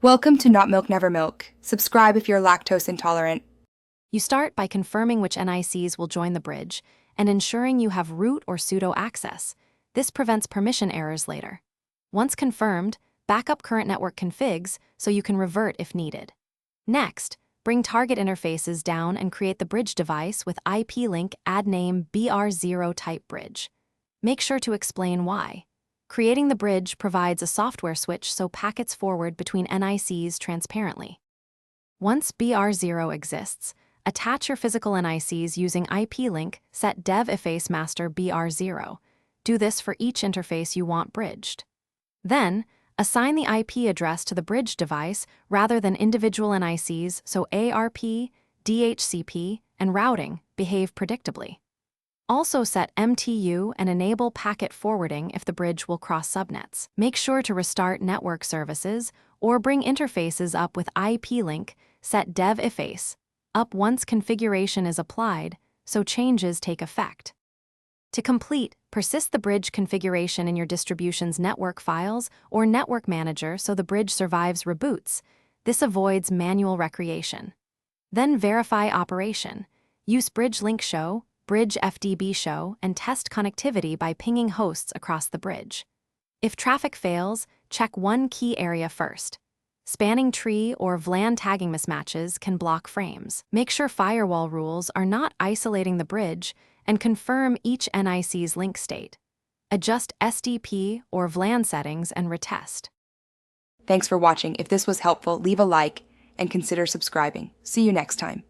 Welcome to Not Milk Never Milk. Subscribe if you're lactose intolerant. You start by confirming which NICs will join the bridge and ensuring you have root or sudo access. This prevents permission errors later. Once confirmed, back up current network configs so you can revert if needed. Next, bring target interfaces down and create the bridge device with IP link add name BR0 type bridge. Make sure to explain why. Creating the bridge provides a software switch so packets forward between NICs transparently. Once BR0 exists, attach your physical NICs using IP link set dev efface master BR0. Do this for each interface you want bridged. Then, assign the IP address to the bridge device rather than individual NICs so ARP, DHCP, and routing behave predictably. Also set MTU and enable packet forwarding if the bridge will cross subnets. Make sure to restart network services or bring interfaces up with IP link set dev efface up once configuration is applied so changes take effect. To complete, persist the bridge configuration in your distribution's network files or network manager so the bridge survives reboots. This avoids manual recreation. Then verify operation. Use bridge link show, bridge FDB show, and test connectivity by pinging hosts across the bridge. If traffic fails, check one key area first. Spanning tree or VLAN tagging mismatches can block frames. Make sure firewall rules are not isolating the bridge and confirm each NIC's link state. Adjust SDP or VLAN settings and retest. Thanks for watching. If this was helpful, leave a like and consider subscribing. See you next time.